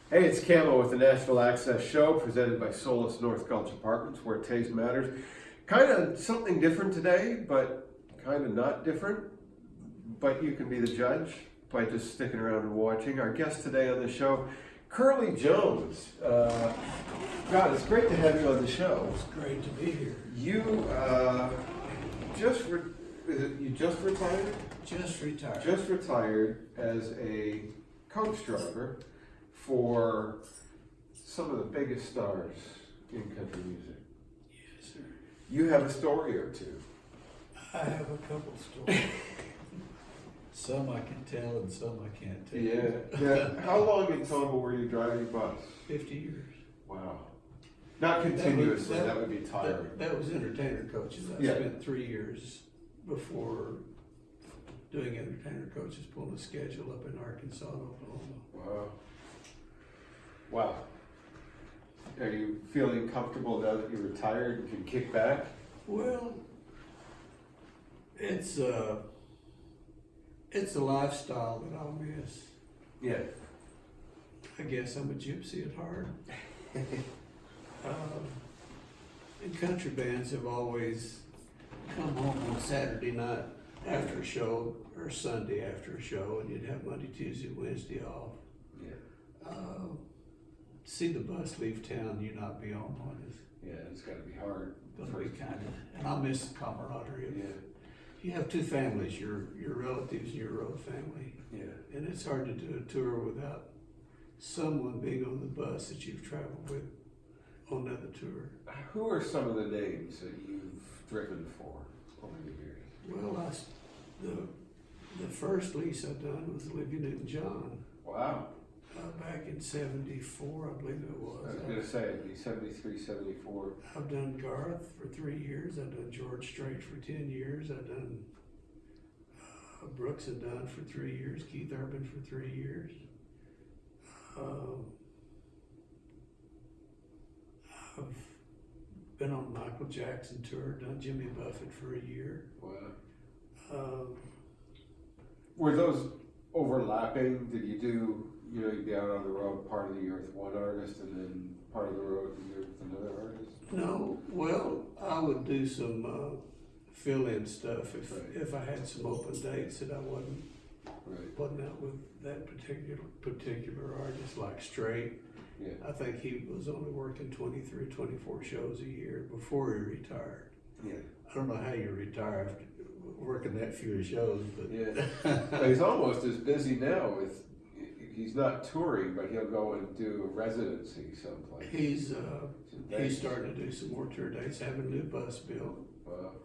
Hey, it's Camo with the Nashville Access Show, presented by Solis North Gulch Apartments, where taste matters. Kind of something different today, but kind of not different. But you can be the judge by just sticking around and watching. Our guest today on the show, Curly Jones. God, it's great to have you on the show. It's great to be here. You you just retired? Just retired. Just retired as a coach driver for some of the biggest stars in country music. Yes, sir. You have a story or two. I have a couple stories. Some I can tell and some I can't tell. Yeah. How long in total were you driving bus? 50 years. Wow. Not continuously, that would be tiring. That was entertainer coaches. I spent 3 years before doing entertainer coaches, pulling a schedule up in Arkansas and Oklahoma. Wow. Are you feeling comfortable now that you're retired and can kick back? Well, it's a lifestyle that I'll miss. Yeah. I guess I'm a gypsy at heart. And country bands have always come home on Saturday night after a show or Sunday after a show, and you'd have Monday, Tuesday, Wednesday off. Yeah. See the bus leave town, you not be on one is It's got to be hard. gonna be kind of, and I miss the camaraderie of Yeah. You have two families, your relatives and your road family, Yeah. and it's hard to do a tour without someone being on the bus that you've traveled with on another tour. Who are some of the names that you've driven for over the years? Well, the first lease I done was Olivia Newton-John. Wow. Back in 74, I believe it was. I was going to say, it'd be 73, 74. I've done Garth for 3 years. I've done George Strait for 10 years. I've done Brooks and Dunn for 3 years. Keith Urban for 3 years. I've been on a Michael Jackson tour. Done Jimmy Buffett for a year. Wow. Were those overlapping? Did you do, you'd be out on the road part of the year with one artist and then part of the road the year with another artist? No, well, I would do some fill-in stuff if I had some open dates that I wasn't out with that particular artist, like Strait. Yeah. I think he was only working 23, 24 shows a year before he retired. Yeah. I don't know how you retire after working that few shows, but Yeah. He's almost as busy now with, he's not touring, but he'll go and do a residency someplace. he's starting to do some more tour dates, having a new bus built. Wow.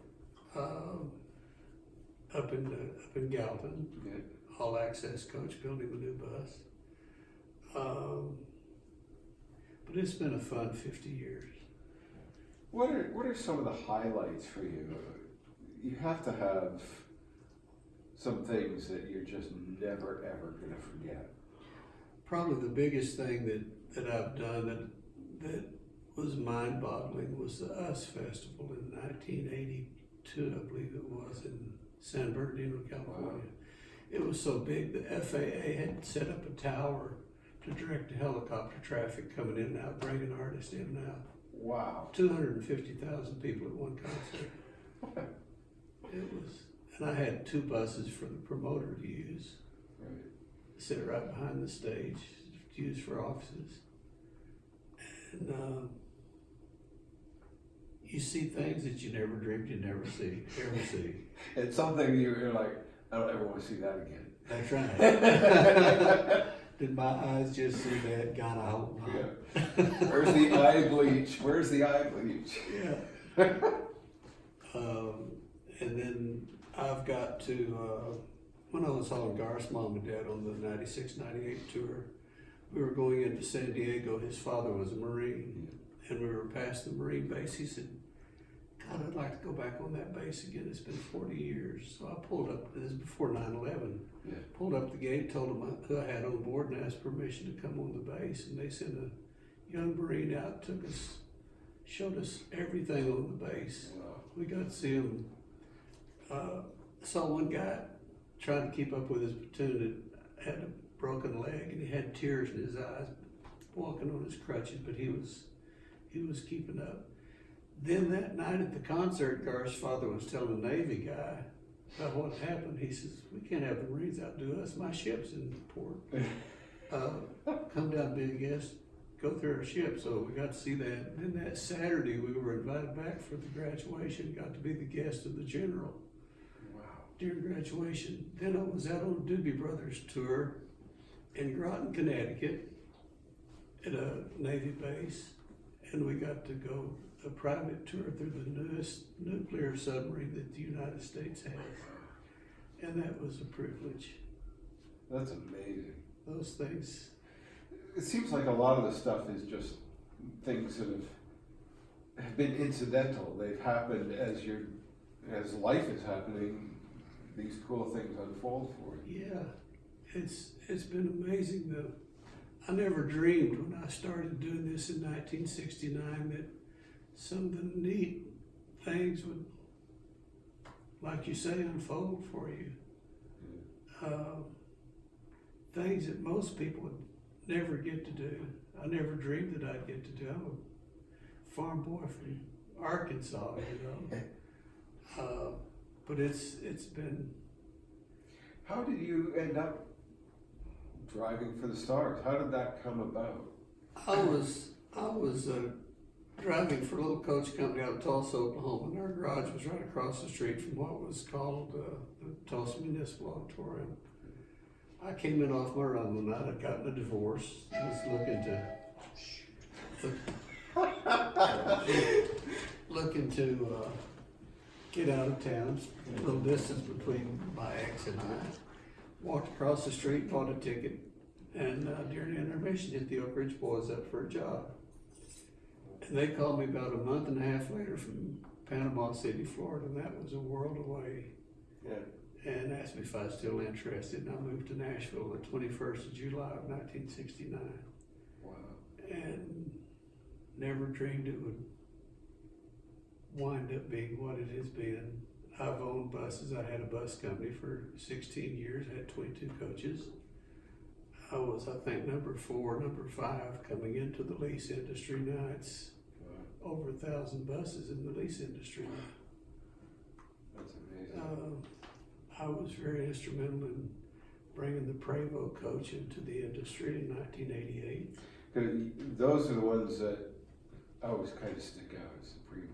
Up in Galvin. Yeah. All access coach building a new bus. But it's been a fun 50 years. What are some of the highlights for you? You have to have some things that you're just never ever gonna forget. Probably the biggest thing that I've done that was mind-boggling was the US Festival in 1982, I believe it was, in San Bernardino, California. Wow. It was so big, the FAA had set up a tower to direct the helicopter traffic coming in and out, bringing artists in and out. Wow. 250,000 people at one concert. It was, and I had 2 buses for the promoter to use. Right. Sit right behind the stage to use for offices. And you see things that you never dreamed you'd ever see. It's something you're like, I don't ever want to see that again. That's right. Did my eyes just see that? God, I hope not. Yeah. Where's the eye bleach? Where's the eye bleach? Yeah. And then I've got to, when I was hauling Garth's mom and dad on the 96, 98 tour, we were going into San Diego. His father was a Marine, and we were past the Marine base. He said, God, I'd like to go back on that base again. It's been 40 years. So I pulled up, this is before 9/11, pulled up the gate, told them who I had on board and asked permission to come on the base. And they sent a young Marine out, took us, showed us everything on the base. Wow. We got to see him. Saw one guy trying to keep up with his platoon that had a broken leg and he had tears in his eyes walking on his crutches, but he was keeping up. Then that night at the concert, Garth's father was telling the Navy guy about what happened. He says, "We can't have the Marines outdo us. My ship's in port. Come down, be a guest, go through our ship." So we got to see that. And then that Saturday, we were invited back for the graduation. Got to be the guest of the general. Wow. During graduation. Then I was out on a Doobie Brothers tour in Groton, Connecticut, at a Navy base, and we got to go a private tour through the newest nuclear submarine that the United States has, and that was a privilege. That's amazing. Those things. It seems like a lot of the stuff is just things that have been incidental. They've happened as life is happening. These cool things unfold for you. Yeah, it's been amazing though. I never dreamed when I started doing this in 1969 that some of the neat things would, like you say, unfold for you. Things that most people would never get to do. I never dreamed that I'd get to do. I'm a farm boy from Arkansas, you know. But it's been. How did you end up driving for the stars? How did that come about? I was driving for a little coach company out of Tulsa, Oklahoma, and our garage was right across the street from what was called the Tulsa Municipal Auditorium. I came in off my run one night. I'd gotten a divorce. I was looking to get out of town. A little distance between my ex and I. Walked across the street, bought a ticket, and during intermission hit the Oak Ridge Boys up for a job. And they called me about a month and a half later from Panama City, Florida, and that was a world away. Yeah. And asked me if I was still interested, and I moved to Nashville the 21st of July of 1969. Wow. And never dreamed it would wind up being what it has been. I've owned buses. I had a bus company for 16 years, had 22 coaches. I was, I think, number 4, number 5 coming into the lease industry. Now it's over 1,000 buses in the lease industry. That's amazing. I was very instrumental in bringing the Prevost coach into the industry in 1988. Those are the ones that always kind of stick out as the Prevost.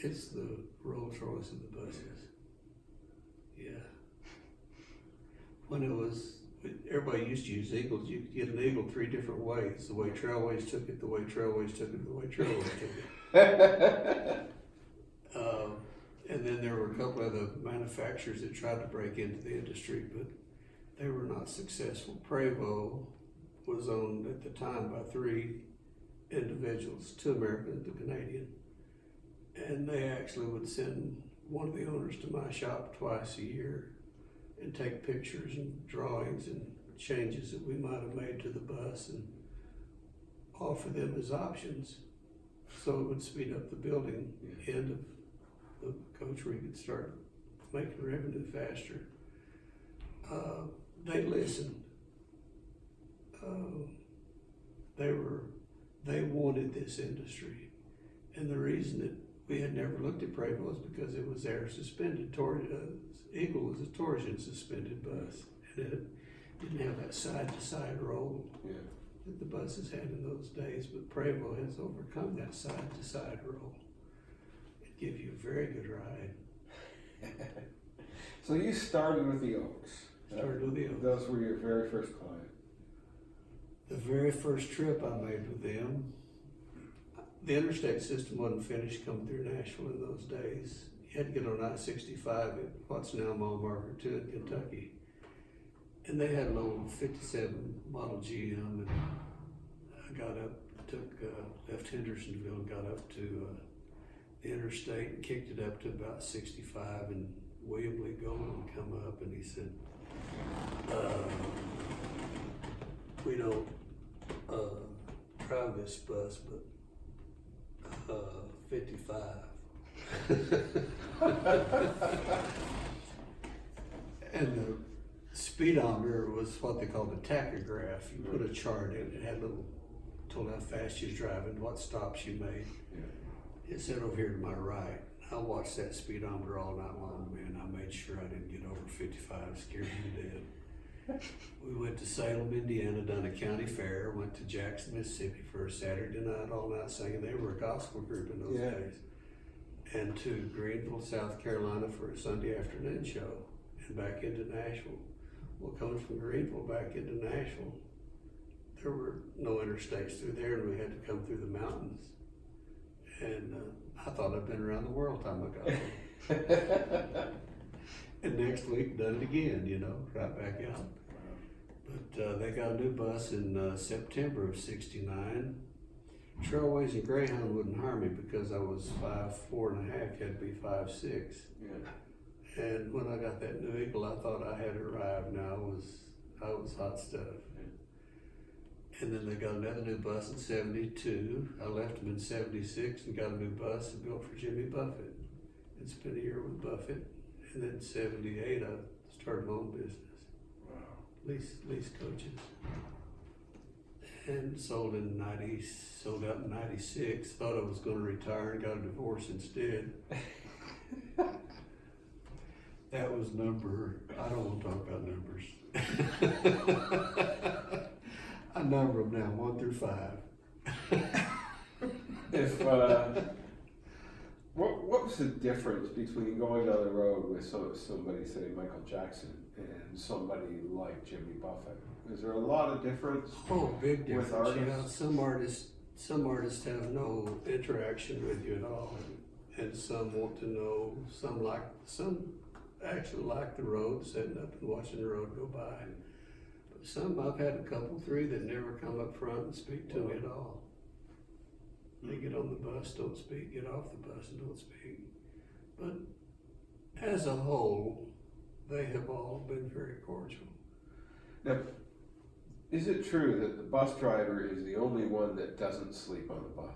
It's the Rolls Royce of the buses. Yeah. When it was, everybody used to use Eagles. You could get an Eagle 3 different ways. The way Trailways took it, the way Trailways took it, the way Trailways took it. And then there were a couple of the manufacturers that tried to break into the industry, but they were not successful. Prevost was owned at the time by 3 individuals, 2 Americans, 2 Canadian. And they actually would send one of the owners to my shop twice a year and take pictures and drawings and changes that we might have made to the bus and offer them as options. So it would speed up the building end of the coach where you could start making revenue faster. They listened. They wanted this industry. And the reason that we had never looked at Prevost was because it was their suspended Eagle was a torsion suspended bus, and it didn't have that side-to-side roll that the buses had in those days. But Prevost has overcome that side-to-side roll. It gives you a very good ride. So you started with the Oaks. Started with the Oaks. Those were your very first client. The very first trip I made with them, the interstate system wasn't finished coming through Nashville in those days. You had to get on I-65 at what's now Mall Marker 2 in Kentucky. And they had an old 57 model GM, and I got up, left Hendersonville and got up to the interstate and kicked it up to about 65, and William Lee Golden come up and he said, we don't drive this bus, but 55. And the speedometer was what they called a tachograph. You put a chart in, it had little told how fast you was driving, what stops you made. Yeah. It said over here to my right. I watched that speedometer all night long, man. I made sure I didn't get over 55, scared me to death. We went to Salem, Indiana, done a county fair, went to Jackson, Mississippi for a Saturday night, all night singing. They were a gospel group in those days. And to Greenville, South Carolina for a Sunday afternoon show, and back into Nashville. Well, coming from Greenville back into Nashville, there were no interstates through there, and we had to come through the mountains. And I thought I'd been around the world time I got home. And next week, done it again, you know, right back out. But they got a new bus in September of '69. Trailways and Greyhound wouldn't hire me because I was 5'4½", had to be 5'6". Yeah. And when I got that new Eagle, I thought I had arrived. Now I was hot stuff. And then they got another new bus in '72. I left them in '76 and got a new bus and built for Jimmy Buffett. And spent a year with Buffett. And then '78, I started my own business. Wow. Lease coaches. And sold out in '96. Thought I was going to retire and got a divorce instead. That was I don't want to talk about numbers. I number them now, 1 through 5. If what was the difference between going on the road with somebody, say Michael Jackson, and somebody like Jimmy Buffett? Is there a lot of difference? Oh, big difference. With artists? You know, some artists have no interaction with you at all, and some want to know. Some actually like the road, sitting up and watching the road go by. But some, I've had a couple, 3 that never come up front and speak to me at all. They get on the bus, don't speak, get off the bus and don't speak. But as a whole, they have all been very cordial. Now, is it true that the bus driver is the only one that doesn't sleep on the bus?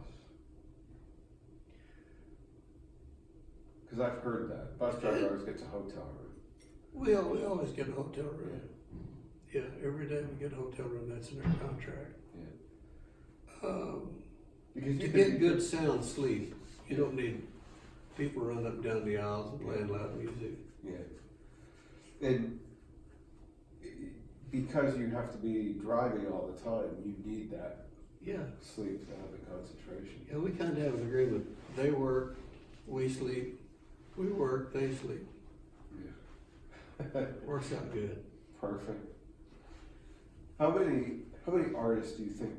Because I've heard that. Bus driver always gets a hotel room. We always get a hotel room. Yeah, every day we get a hotel room, that's in our contract. Yeah. Because To get good sound sleep, you don't need people running up and down the aisles and playing loud music. Yeah. And because you have to be driving all the time, you need that sleep to have the concentration. Yeah, we kind of have an agreement. They work, we sleep. We work, they sleep. Yeah. Works out good. Perfect. How many artists do you think,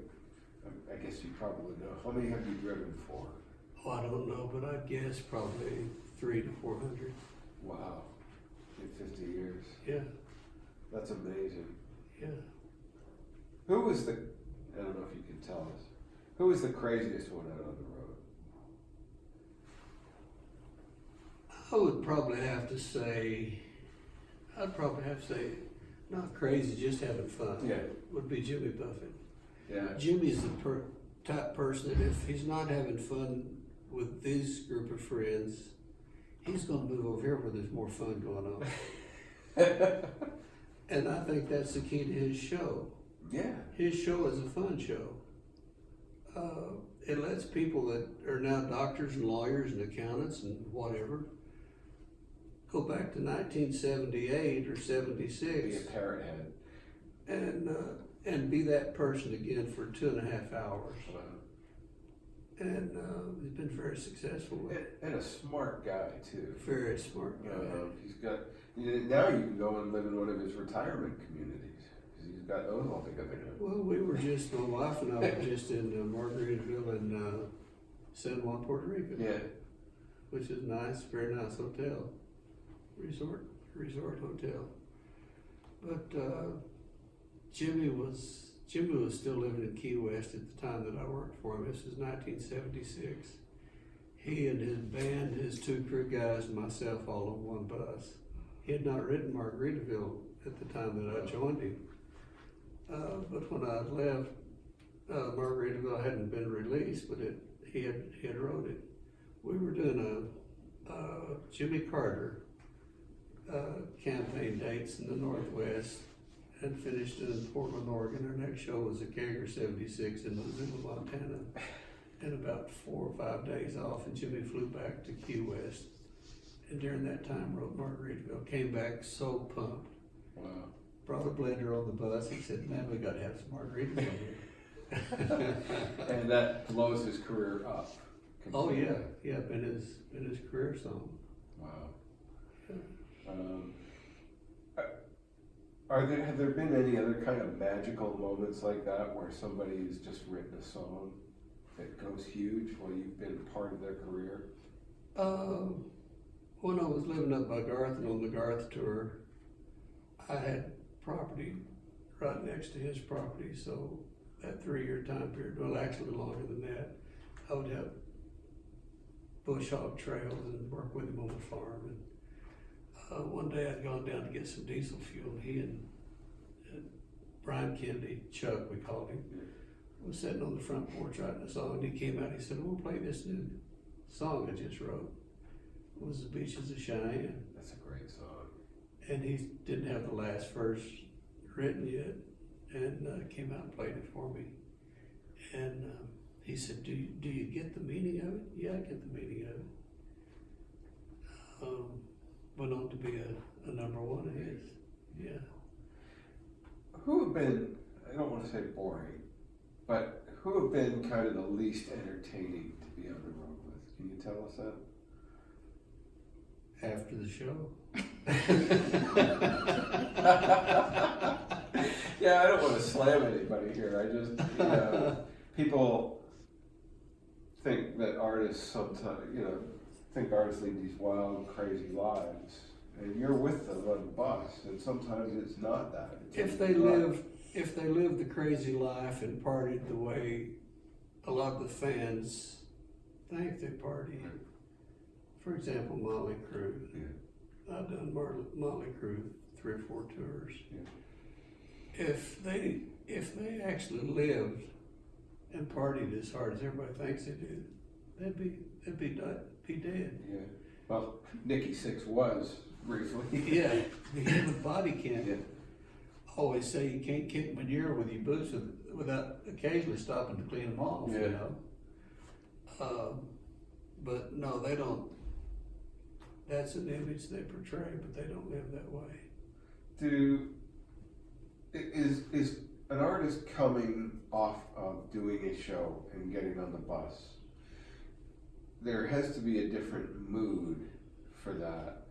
I guess you probably know, how many have you driven for? Oh, I don't know, but I'd guess probably 300 to 400. Wow. In 50 years. Yeah. That's amazing. Yeah. Who was I don't know if you can tell us, who was the craziest one out on the road? I would probably have to say, not crazy, just having fun. Yeah. Would be Jimmy Buffett. Yeah. Jimmy's the type person that if he's not having fun with this group of friends, he's going to move over here where there's more fun going on. And I think that's the key to his show. Yeah. His show is a fun show. It lets people that are now doctors and lawyers and accountants and whatever go back to 1978 or 76. Be a parrot head. And be that person again for 2.5 hours. Wow. And he's been very successful with it. And a smart guy too. Very smart guy. He's got, now you can go and live in one of his retirement communities. Because he's got those all together now. Well, my wife and I were just in Margaritaville in San Juan, Puerto Rico. Yeah. Which is nice, very nice hotel. Resort hotel. But Jimmy was still living in Key West at the time that I worked for him. This was 1976. He and his band, his 2 crew guys, and myself all on one bus. He had not ridden Margaritaville at the time that I joined him. But when I left, Margaritaville hadn't been released, but he had rode it. We were doing a Jimmy Carter campaign dates in the Northwest, and finished in Portland, Oregon. Our next show was a Kager 76 in Missoula, Montana. And about 4 or 5 days off, and Jimmy flew back to Key West. And during that time wrote Margaritaville, came back so pumped. Wow. Brought a blender on the bus. He said, man, we gotta have some margaritas on here. And that blows his career up. Oh yeah, yeah, been his career song. Wow. Yeah. Have there been any other kind of magical moments like that where somebody has just written a song that goes huge while you've been part of their career? When I was living up by Garth and on the Garth tour, I had property right next to his property, so that 3-year time period, well actually longer than that, I would have bush hog trails and work with him on the farm. And one day I'd gone down to get some diesel fuel, and he and Brian Kennedy, Chuck we called him, was sitting on the front porch writing a song, and he came out, he said, we'll play this new song I just wrote. It was The Beaches of Cheyenne. That's a great song. And he didn't have the last verse written yet, and came out and played it for me. And he said, do you get the meaning of it? Yeah, I get the meaning of it. Went on to be a number one of his. Yeah. Who have been, I don't want to say boring, but who have been kind of the least entertaining to be on the road with? Can you tell us that? After the show. Yeah, I don't want to slam anybody here. I just, people think that artists sometimes, think artists lead these wild, crazy lives, and you're with them on the bus, and sometimes it's not that. If they live the crazy life and partied the way a lot of the fans think they party. For example, Motley Crue. Yeah. I've done Motley Crue 3 or 4 tours. Yeah. If they actually lived and partied as hard as everybody thinks they do, they'd be dead. Yeah. Well, Nikki Sixx was briefly. Yeah, the human body can't. Yeah. Always say you can't kick manure with your boots without occasionally stopping to clean them off. Yeah. You know. But no, they don't. That's an image they portray, but they don't live that way. Is an artist coming off of doing a show and getting on the bus? There has to be a different mood for that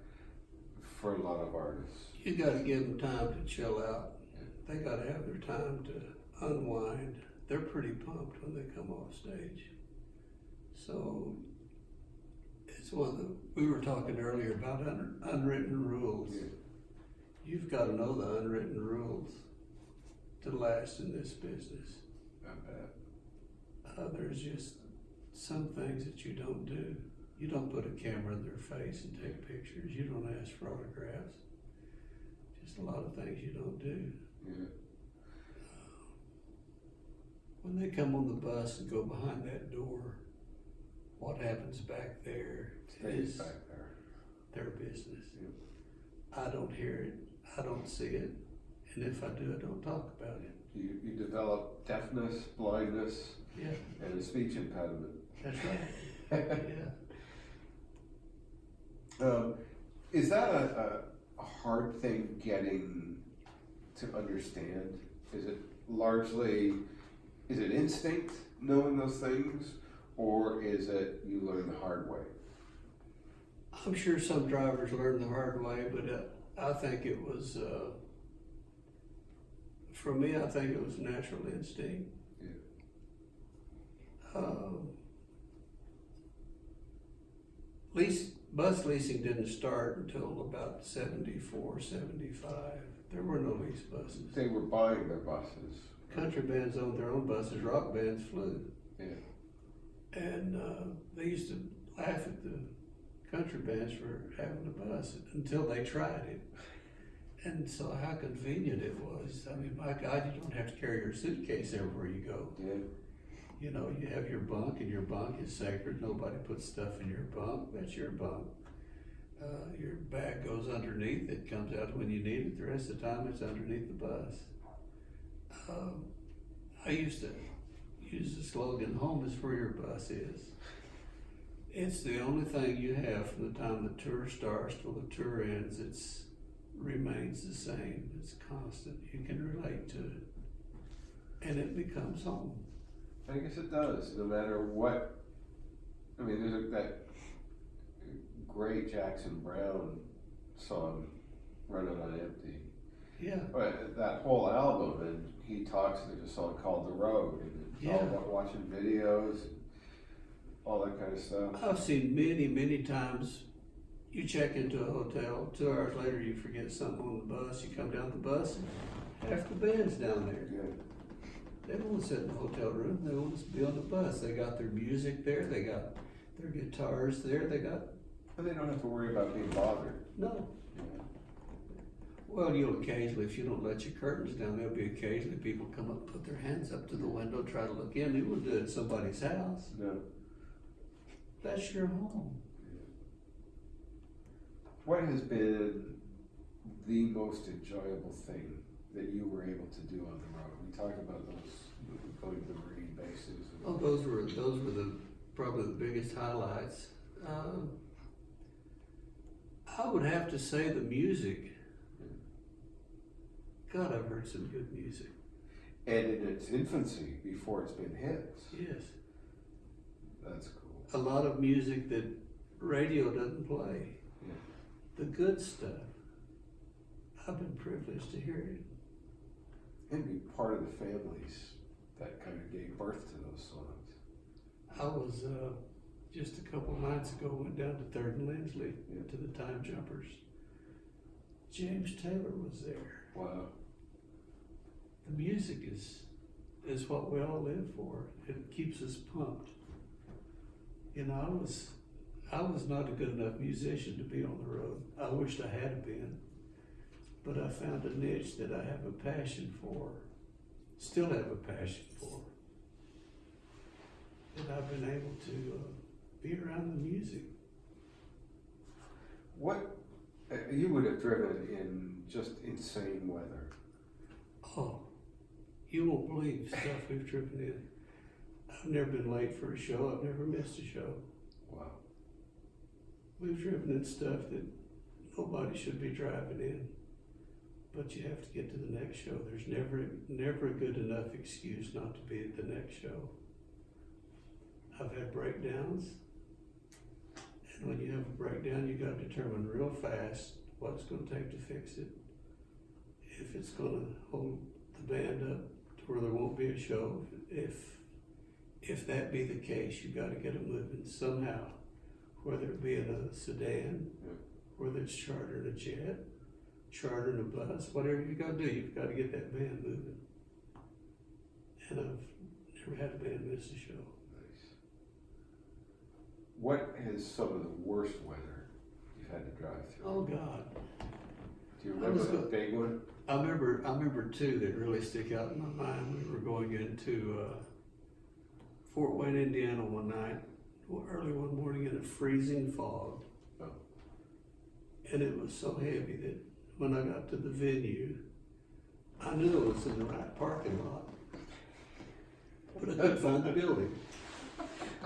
for a lot of artists. You got to give them time to chill out. They got to have their time to unwind. They're pretty pumped when they come off stage. So it's we were talking earlier about unwritten rules. Yeah. You've got to know the unwritten rules to last in this business. I bet. There's just some things that you don't do. You don't put a camera in their face and take pictures. You don't ask for autographs. Just a lot of things you don't do. Yeah. When they come on the bus and go behind that door, what happens back there Stays is back there. their business. Yep. I don't hear it. I don't see it. And if I do, I don't talk about it. You develop deafness, blindness, Yeah, and a speech impediment. that's right. Yeah. Is that a hard thing getting to understand? Is it instinct knowing those things, or is it you learn the hard way? I'm sure some drivers learn the hard way, but I think it was, for me, I think it was natural instinct. Yeah. Bus leasing didn't start until about 74, 75. There were no lease buses. They were buying their buses. Country bands owned their own buses, rock bands flew. Yeah. And they used to laugh at the country bands for having a bus until they tried it. And so how convenient it was. I mean, my God, you don't have to carry your suitcase everywhere you go. Yeah. You know, you have your bunk, and your bunk is sacred. Nobody puts stuff in your bunk. That's your bunk. Your bag goes underneath, it comes out when you need it, the rest of the time it's underneath the bus. I used to use the slogan, home is where your bus is. It's the only thing you have from the time the tour starts till the tour ends. It's remains the same. It's constant. You can relate to it. And it becomes home. I guess it does, no matter what. I mean, there's that great Jackson Brown song, Running on Empty. Yeah. But that whole album, and he talks, there's a song called The Road, and it's all about watching videos, and all that kind of stuff. I've seen many times, you check into a hotel, 2 hours later you forget something on the bus, you come down the bus, and half the band's down there. Yeah. They don't want to sit in the hotel room, they want to be on the bus. They got their music there, they got their guitars there, they got... But they don't have to worry about being bothered. No. Yeah. Well, you'll occasionally, if you don't let your curtains down, there'll be occasionally people come up, put their hands up to the window, try to look in. They wouldn't do it at somebody's house. No. That's your home. What has been the most enjoyable thing that you were able to do on the road? We talked about those, going to the Marine bases. Oh, those were probably the biggest highlights. I would have to say the music. God, I've heard some good music. And in its infancy, before it's been hits. Yes. That's cool. A lot of music that radio doesn't play. Yeah. The good stuff. I've been privileged to hear it. And be part of the families that kind of gave birth to those songs. I was, just a couple of nights ago, went down to 3rd and Lindsley to the Time Jumpers. James Taylor was there. Wow. The music is what we all live for. It keeps us pumped. You know, I was not a good enough musician to be on the road. I wished I had been. But I found a niche that I have a passion for, still have a passion for, that I've been able to be around the music. What, you would have driven in just insane weather. Oh, you won't believe stuff we've driven in. I've never been late for a show. I've never missed a show. Wow. We've driven in stuff that nobody should be driving in. But you have to get to the next show. There's never a good enough excuse not to be at the next show. I've had breakdowns, and when you have a breakdown, you got to determine real fast what it's going to take to fix it. If it's going to hold the band up to where there won't be a show, if that be the case, you got to get it moving somehow, whether it be in a sedan, whether it's chartering a jet, chartering a bus, whatever you got to do, you've got to get that band moving. And I've never had a band miss a show. Nice. What is some of the worst weather you've had to drive through? Oh God. Do you remember the big one? I remember two that really stick out in my mind. We were going into Fort Wayne, Indiana one night, early one morning in a freezing fog. Oh. And it was so heavy that when I got to the venue, I knew it was in the right parking lot, but I couldn't find the building.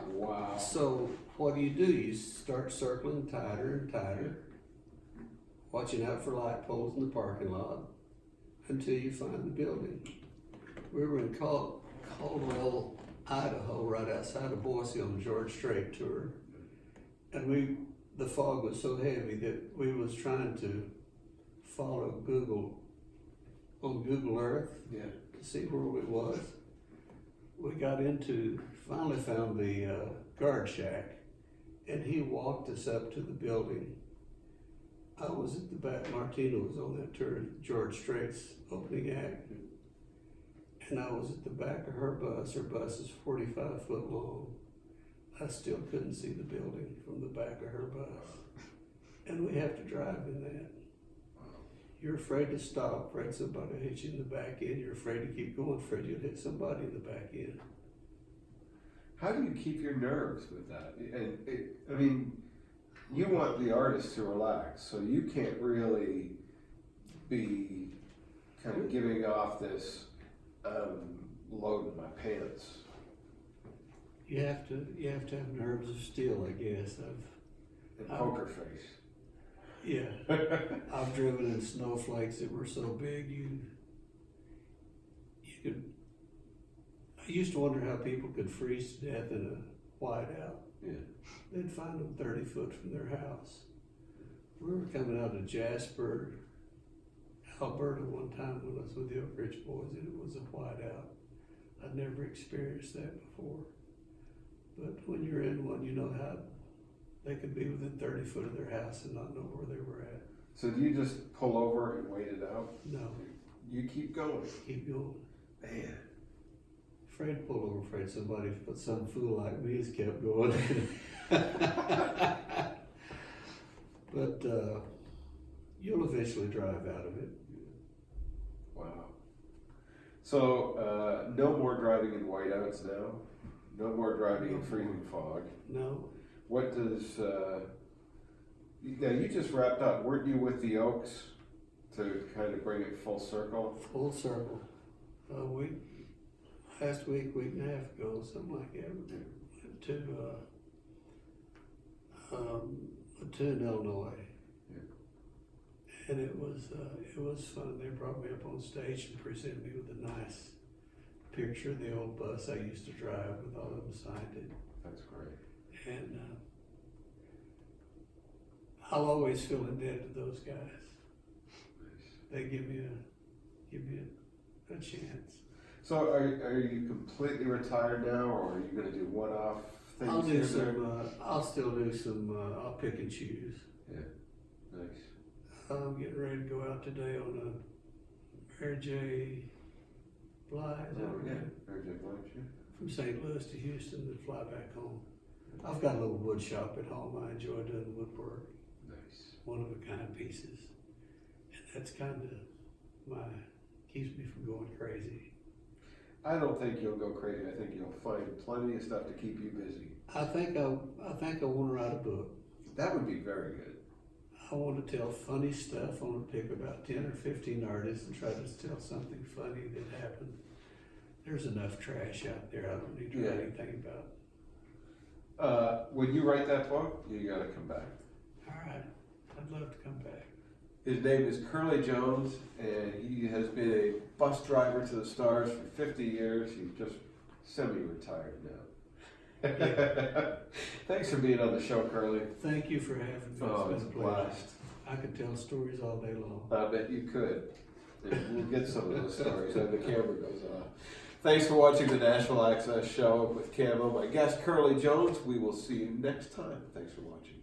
Wow. So what do? You start circling tighter and tighter, watching out for light poles in the parking lot until you find the building. We were in Caldwell, Idaho, right outside of Boise on the George Strait tour. And the fog was so heavy that we was trying to follow on Google Earth to see where it was. We finally found the guard shack, and he walked us up to the building. I was at the back, Martina was on that tour, George Strait's opening act, and I was at the back of her bus. Her bus is 45 foot long. I still couldn't see the building from the back of her bus. And we have to drive in that. You're afraid to stop, afraid somebody will hit you in the back end. You're afraid to keep going, afraid you'll hit somebody in the back end. How do you keep your nerves with that? And I mean, you want the artist to relax, so you can't really be kind of giving off this load in my pants. You have to have nerves of steel, I guess. And poker face. Yeah. I've driven in snowflakes that were so big you could. I used to wonder how people could freeze to death in a whiteout. Yeah. They'd find them 30 foot from their house. We were coming out of Jasper, Alberta one time when I was with the Oak Ridge Boys, and it was a whiteout. I'd never experienced that before. But when you're in one, you know how they could be within 30 foot of their house and not know where they were at. So do you just pull over and wait it out? No. You keep going. Keep going. Man. Afraid to pull over, afraid somebody, but some fool like me has kept going. But you'll eventually drive out of it. Wow. So no more driving in whiteouts now? No more driving in freezing fog? No. What does, now you just wrapped up, weren't you with the Oaks to kind of bring it full circle? Full circle. Last week and a half ago, something like that, we went to Illinois. Yeah. And it was fun. They brought me up on stage and presented me with a nice picture of the old bus I used to drive with all of them signed it. That's great. And I'll always feel indebted to those guys. Nice. They give me a chance. So are you completely retired now, or are you going to do one-off things? I'll do here and there? some. I'll still do some. I'll pick and choose. Yeah, nice. I'm getting ready to go out today on a Mary J. Blige. Is that right? Yeah, Mary J. Blige, yeah. From St. Louis to Houston and fly back home. I've got a little wood shop at home. I enjoy doing woodwork. Nice. One of a kind pieces. And that's kind of keeps me from going crazy. I don't think you'll go crazy. I think you'll find plenty of stuff to keep you busy. I think I want to write a book. That would be very good. I want to tell funny stuff. I want to pick about 10 or 15 artists and try to tell something funny that happened. There's enough trash out there. I don't need to write anything about. When you write that book, you got to come back. All right. I'd love to come back. His name is Curly Jones, and he has been a bus driver to the stars for 50 years. He's just semi-retired now. Thanks for being on the show, Curly. Thank you for having me. Oh, It's it's a been a pleasure. blast. I could tell stories all day long. I bet you could. And we'll get some of those stories as the camera goes off. Thanks for watching the Nashville Access Show with Camo. My guest, Curly Jones. We will see you next time. Thanks for watching.